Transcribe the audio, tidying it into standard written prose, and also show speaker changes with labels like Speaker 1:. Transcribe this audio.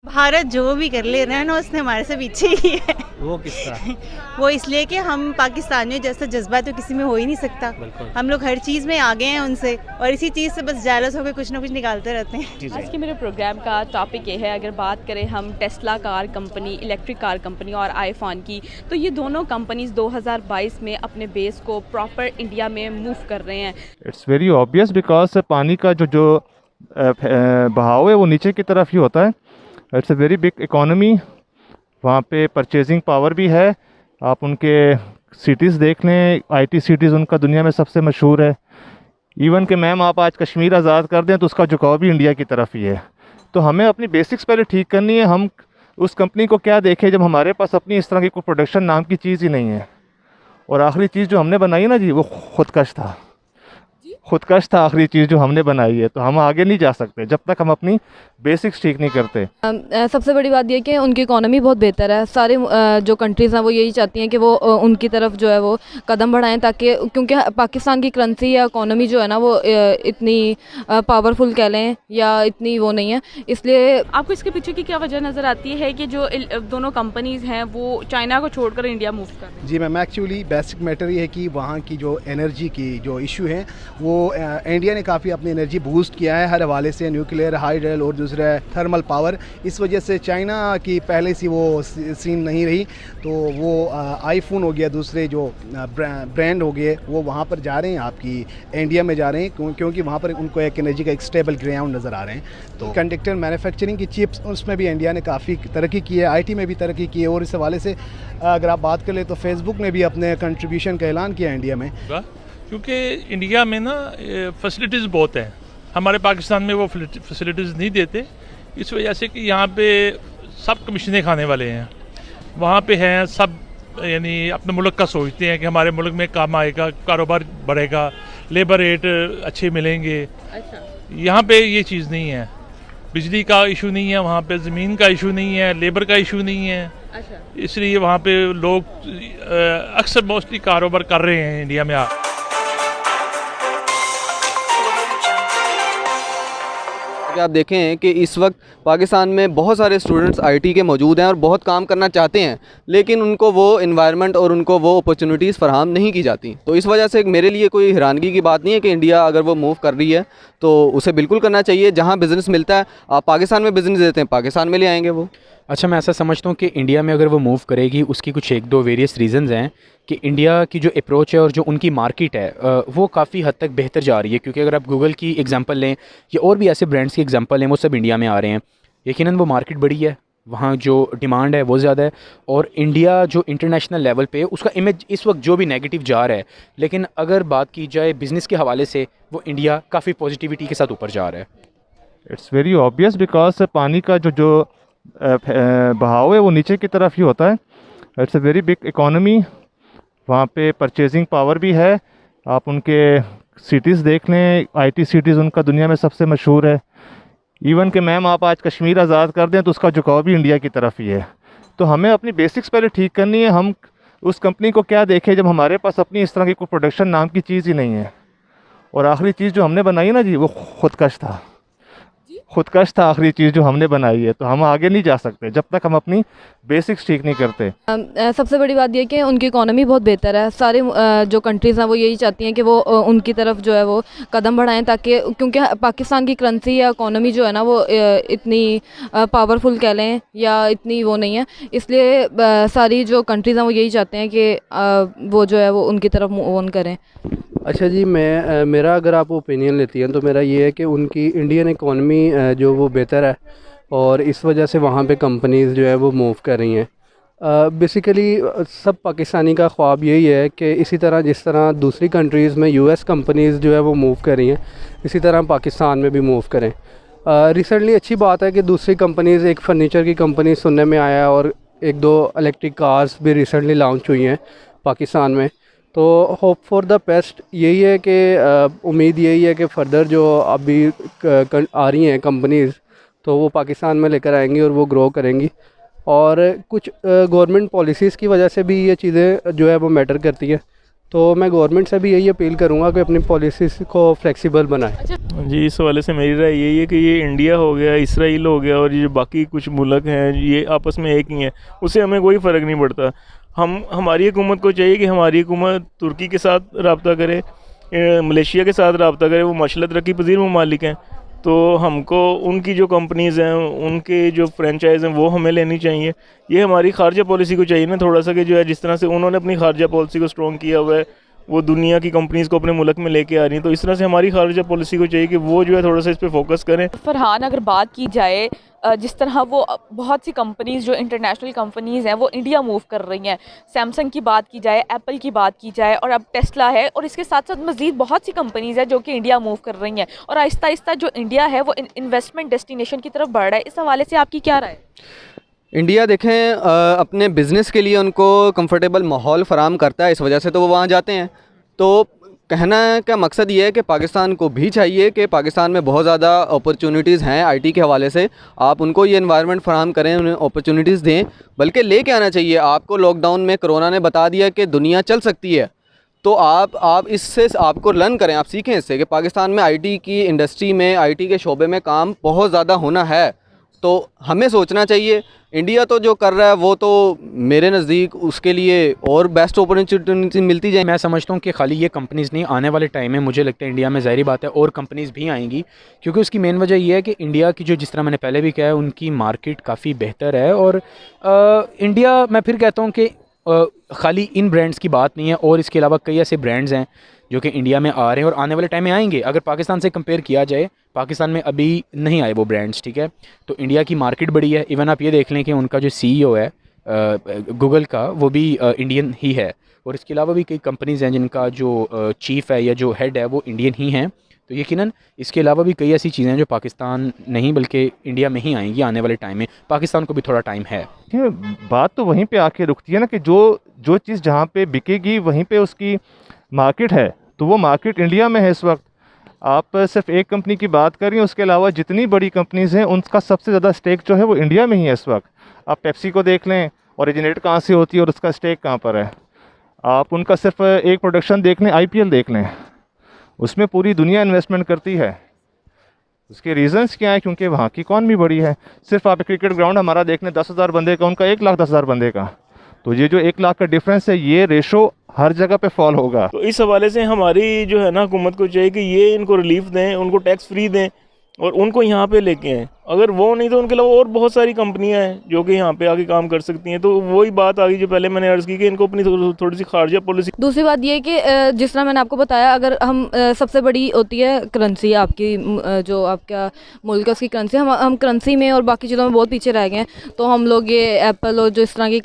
Speaker 1: भारत जो भी कर ले रहा है ना, उसने हमारे से पीछे ही है।
Speaker 2: वो किसका?
Speaker 1: वो इसलिए कि हम पाकिस्तानियों जैसा जज्बा तो किसी में हो ही नहीं सकता।
Speaker 2: बिल्कुल।
Speaker 1: हम लोग हर चीज़ में आगे हैं उनसे, और इसी चीज़ से बस जेलस होकर कुछ ना कुछ निकालते रहते हैं।
Speaker 3: आज के मेरे प्रोग्राम का टॉपिक ये है, अगर बात करें हम Tesla car company, electric car company और आईफोन की, तो ये दोनों कंपनीज 2022 में अपने बेस को प्रॉपर इंडिया में मूव कर रहे हैं।
Speaker 4: इट्स वेरी ऑब्वियस बिकॉज पानी का जो बहाव है वो नीचे की तरफ ही होता है। It's a very big economy, वहाँ पे परचेजिंग पावर भी है। आप उनके सिटीज़ देख लें, आईटी सिटीज़ उनका दुनिया में सबसे मशहूर है। इवन कि मैम आप आज कश्मीर आज़ाद कर दें तो उसका झुकाव भी इंडिया की तरफ ही है। तो हमें अपनी बेसिक्स पहले ठीक करनी है। हम उस कंपनी को क्या देखें जब हमारे पास अपनी इस तरह की कोई प्रोडक्शन नाम की चीज़ ही नहीं है। और आखिरी चीज़ जो हमने बनाई है ना जी, वो खुदकश था। खुदकश था आखिरी चीज़ जो हमने बनाई है। तो हम आगे नहीं जा सकते जब तक हम अपनी बेसिक्स ठीक नहीं करते।
Speaker 5: सबसे बड़ी बात यह कि उनकी इकोनॉमी बहुत बेहतर है। सारे जो कंट्रीज़ हैं वो यही चाहती हैं कि वो उनकी तरफ जो है वो कदम बढ़ाएं, ताकि क्योंकि पाकिस्तान की करेंसी या इकोनॉमी जो है ना वो इतनी पावरफुल कह लें या इतनी वो नहीं है। इसलिए
Speaker 3: आपको इसके पीछे की क्या वजह नज़र आती है कि जो दोनों कंपनीज हैं वो चाइना को छोड़कर इंडिया मूव कर रही हैं?
Speaker 6: जी मैम, एक्चुअली बेसिक मैटर ये है कि वहाँ की जो एनर्जी की जो इशू है वो इंडिया ने काफ़ी अपनी एनर्जी बूस्ट किया है हर हवाले से, न्यूक्लियर, हाइड्रल और दूसरा थर्मल पावर। इस वजह से चाइना की पहले से वो सीन नहीं रही, तो वो आईफोन हो गया, दूसरे जो ब्रांड हो गए वो वहाँ पर जा रहे हैं, आपकी इंडिया में जा रहे हैं, क्योंकि वहाँ पर उनको एक एनर्जी का एक स्टेबल ग्राउंड नज़र आ रहे हैं। तो कंडक्टर मैन्युफैक्चरिंग की चिप्स, उसमें भी इंडिया ने काफ़ी तरक्की की है, आईटी में भी तरक्की की है। और इस हवाले से अगर आप बात कर ले तो फेसबुक ने भी अपने कंट्रीब्यूशन का ऐलान किया इंडिया में,
Speaker 7: क्योंकि इंडिया में ना फैसिलिटीज़ बहुत हैं, हमारे पाकिस्तान में वो फैसिलिटीज़ नहीं देते। इस वजह से कि यहाँ पे सब कमीशनें खाने वाले हैं, वहाँ पे हैं सब, यानी अपने मुल्क का सोचते हैं कि हमारे मुल्क में काम आएगा, कारोबार बढ़ेगा, लेबर रेट अच्छे मिलेंगे।
Speaker 3: अच्छा।
Speaker 7: यहाँ पे ये चीज़ नहीं है, बिजली का इशू नहीं है, वहाँ पे ज़मीन का इशू नहीं है, लेबर का इशू नहीं है।
Speaker 3: अच्छा।
Speaker 7: इसलिए वहाँ पे लोग अक्सर मोस्टली कारोबार कर रहे हैं इंडिया में।
Speaker 8: आप देखें कि इस वक्त पाकिस्तान में बहुत सारे स्टूडेंट्स आईटी के मौजूद हैं और बहुत काम करना चाहते हैं, लेकिन उनको वो इन्वायरमेंट और उनको वो अपॉर्चुनिटीज़ फराहम नहीं की जाती। तो इस वजह से मेरे लिए कोई हैरानगी की बात नहीं है कि इंडिया अगर वो मूव कर रही है तो उसे बिल्कुल करना चाहिए। जहाँ बिज़नेस मिलता है, आप पाकिस्तान में बिज़नेस देते हैं, पाकिस्तान में ले आएंगे वो।
Speaker 2: अच्छा, मैं ऐसा समझता हूँ कि इंडिया में अगर वो मूव करेगी उसकी कुछ एक दो वेरियस रीज़न्स हैं कि इंडिया की जो अप्रोच है और जो उनकी मार्केट है वो काफ़ी हद तक बेहतर जा रही है। क्योंकि अगर आप गूगल की एग्जांपल लें या और भी ऐसे ब्रांड्स की एग्जांपल लें, वो सब इंडिया में आ रहे हैं। यकीनन वो मार्केट बड़ी है, वहाँ जो डिमांड है वो ज़्यादा है, और इंडिया जो इंटरनेशनल लेवल पे उसका इमेज इस वक्त जो भी नेगेटिव जा रहा है, लेकिन अगर बात की जाए बिज़नेस के हवाले से वो इंडिया काफ़ी पॉजिटिविटी के साथ ऊपर जा रहा है।
Speaker 4: इट्स वेरी ऑब्वियस बिकॉज पानी का जो बहाव है वो नीचे की तरफ ही होता है। It's a very big economy, वहाँ पे परचेजिंग पावर भी है। आप उनके सिटीज़ देख लें, आईटी सिटीज़ उनका दुनिया में सबसे मशहूर है। इवन कि मैम आप आज कश्मीर आज़ाद कर दें तो उसका झुकाव भी इंडिया की तरफ ही है। तो हमें अपनी बेसिक्स पहले ठीक करनी है। हम उस कंपनी को क्या देखें जब हमारे पास अपनी इस तरह की कोई प्रोडक्शन नाम की चीज़ ही नहीं है। और आखिरी चीज़ जो हमने बनाई है ना जी, वो खुदकश था। खुदकश था आखिरी चीज़ जो हमने बनाई है। तो हम आगे नहीं जा सकते जब तक हम अपनी बेसिक्स ठीक नहीं करते।
Speaker 5: सबसे बड़ी बात यह कि उनकी इकोनॉमी बहुत बेहतर है। सारे जो कंट्रीज़ हैं वो यही चाहती हैं कि वो उनकी तरफ जो है वो कदम बढ़ाएं, ताकि क्योंकि पाकिस्तान की करेंसी या इकोनॉमी जो है ना वो इतनी पावरफुल कह लें या इतनी वो नहीं है। इसलिए सारी जो कंट्रीज़ हैं वो यही चाहते हैं कि वो जो है वो उनकी तरफ मूव ऑन करें।
Speaker 9: अच्छा जी, मेरा अगर आप ओपिनियन लेती हैं तो मेरा ये है कि उनकी इंडियन इकॉनमी जो वो बेहतर है और इस वजह से वहाँ पे कंपनीज़ जो है वो मूव कर रही हैं। बेसिकली सब पाकिस्तानी का ख्वाब यही है कि इसी तरह जिस तरह दूसरी कंट्रीज़ में यूएस कंपनीज़ जो है वो मूव कर रही हैं, इसी तरह पाकिस्तान में भी मूव करें। रिसेंटली अच्छी बात है कि दूसरी कंपनीज़, एक फ़र्नीचर की कंपनी सुनने में आया और एक दो इलेक्ट्रिक कार्स भी रिसेंटली लॉन्च हुई हैं पाकिस्तान में। तो होप फॉर द बेस्ट यही है कि उम्मीद यही है कि फ़र्दर जो अभी आ रही हैं कंपनीज़ तो वो पाकिस्तान में लेकर आएंगी और वो ग्रो करेंगी। और कुछ गवर्नमेंट पॉलिसीज़ की वजह से भी ये चीज़ें जो है वो मैटर करती हैं। तो मैं गवर्नमेंट से भी यही अपील करूँगा कि अपनी पॉलिसीज़ को फ्लेक्सिबल बनाए।
Speaker 10: जी, इस हवाले से मेरी राय यही है कि ये इंडिया हो गया, इसराइल हो गया और ये बाकी कुछ मुल्क हैं ये आपस में एक ही हैं, उससे हमें कोई फ़र्क नहीं पड़ता। हमारी हुकूमत को चाहिए कि हमारी हुकूमत तुर्की के साथ रब्ता करे, मलेशिया के साथ रब्ता करे, वो माशाल्लाह तरक्की पजीर ममालिक हैं, तो हमको उनकी जो कंपनीज़ हैं उनके जो फ्रेंचाइज़ हैं वो हमें लेनी चाहिए। ये हमारी खारजा पॉलिसी को चाहिए ना थोड़ा सा कि जो है जिस तरह से उन्होंने अपनी खारजा पॉलिसी को स्ट्रॉन्ग किया हुआ है, वो दुनिया की कंपनीज़ को अपने मुल्क में लेके आ रही हैं, तो इस तरह से हमारी खारजा पॉलिसी को चाहिए कि वो जो है थोड़ा सा इस पर फोकस करें।
Speaker 3: फरहान, अगर बात की जाए जिस तरह वो बहुत सी कंपनीज़ जो इंटरनेशनल कंपनीज़ हैं वो इंडिया मूव कर रही हैं, सैमसंग की बात की जाए, एप्पल की बात की जाए और अब टेस्ला है, और इसके साथ साथ मज़ीद बहुत सी कंपनीज़ हैं जो कि इंडिया मूव कर रही हैं और आहिस्ता आहिस्ता जो इंडिया है वो इन्वेस्टमेंट डेस्टिनेशन की तरफ बढ़ रहा है। इस हवाले से आपकी क्या राय है?
Speaker 8: इंडिया देखें अपने बिज़नेस के लिए उनको कंफर्टेबल माहौल फ़राहम करता है, इस वजह से तो वो वहाँ जाते हैं। तो कहना का मकसद ये है कि पाकिस्तान को भी चाहिए कि पाकिस्तान में बहुत ज़्यादा अपॉर्चुनिटीज़ हैं आईटी के हवाले से, आप उनको ये एनवायरनमेंट फ़राहम करें, उन्हें अपॉर्चुनिटीज़ दें, बल्कि लेके आना चाहिए। आपको लॉकडाउन में कोरोना ने बता दिया कि दुनिया चल सकती है, तो आप इससे आपको लर्न करें, आप सीखें इससे कि पाकिस्तान में आईटी की इंडस्ट्री में, आईटी के शोबे में काम बहुत ज़्यादा होना है। तो हमें सोचना चाहिए। इंडिया तो जो कर रहा है वो तो मेरे नज़दीक उसके लिए और बेस्ट अपॉर्चुनिटी मिलती जाए।
Speaker 2: मैं समझता हूँ कि खाली ये कंपनीज़ नहीं, आने वाले टाइम में मुझे लगता है इंडिया में ज़ाहिर बात है और कंपनीज़ भी आएंगी, क्योंकि उसकी मेन वजह ये है कि इंडिया की जो जिस तरह मैंने पहले भी कहा है उनकी मार्केट काफ़ी बेहतर है। और इंडिया, मैं फिर कहता हूँ कि खाली इन ब्रांड्स की बात नहीं है, और इसके अलावा कई ऐसे ब्रांड्स हैं जो कि इंडिया में आ रहे हैं और आने वाले टाइम में आएंगे। अगर पाकिस्तान से कंपेयर किया जाए, पाकिस्तान में अभी नहीं आए वो ब्रांड्स, ठीक है, तो इंडिया की मार्केट बड़ी है। इवन आप ये देख लें कि उनका जो CEO है गूगल का, वो भी इंडियन ही है, और इसके अलावा भी कई कंपनीज़ हैं जिनका जो चीफ़ है या जो हेड है वो इंडियन ही हैं। तो यकीनन इसके अलावा भी कई ऐसी चीज़ें हैं जो पाकिस्तान नहीं बल्कि इंडिया में ही आएंगी आने वाले टाइम में। पाकिस्तान को भी थोड़ा टाइम है।
Speaker 4: बात तो वहीं पे आके रुकती है ना कि जो चीज़ जहाँ पे बिकेगी वहीं पे उसकी मार्केट है, तो वो मार्केट इंडिया में है इस वक्त। आप सिर्फ एक कंपनी की बात कर रही हैं, उसके अलावा जितनी बड़ी कंपनीज़ हैं उनका सबसे ज़्यादा स्टेक जो है वो इंडिया में ही है इस वक्त। आप पेप्सी को देख लें, ओरिजिनेट कहाँ से होती है और उसका स्टेक कहाँ पर है। आप उनका सिर्फ एक प्रोडक्शन देख लें, IPL देख लें, उसमें पूरी दुनिया इन्वेस्टमेंट करती है। उसके रीज़न्स क्या है? क्योंकि वहाँ की इकॉनमी बड़ी है। सिर्फ आप क्रिकेट ग्राउंड हमारा देख लें, 10,000 बंदे का, उनका 1,10,000 बंदे का, तो ये जो 1 लाख का डिफरेंस है, ये रेशो हर जगह पे फॉल होगा।
Speaker 10: तो इस हवाले से हमारी जो है ना हुकूमत को चाहिए कि ये इनको रिलीफ दें, उनको टैक्स फ्री दें और उनको यहाँ पे लेके आएँ। अगर वो नहीं तो उनके अलावा और बहुत सारी कंपनियाँ हैं जो कि यहाँ पे आके काम कर सकती हैं। तो वही बात आ गई जो पहले मैंने अर्ज़ की कि इनको अपनी थोड़ी सी खारजा पॉलिसी।
Speaker 5: दूसरी बात ये कि जिस तरह मैंने आपको बताया, अगर हम सबसे बड़ी होती है करेंसी, आपकी जो आपका मुल्क है उसकी करेंसी, हम करेंसी में और बाकी चीज़ों में बहुत पीछे रह गए हैं। तो हम लोग ये एप्पल और जो इस तरह की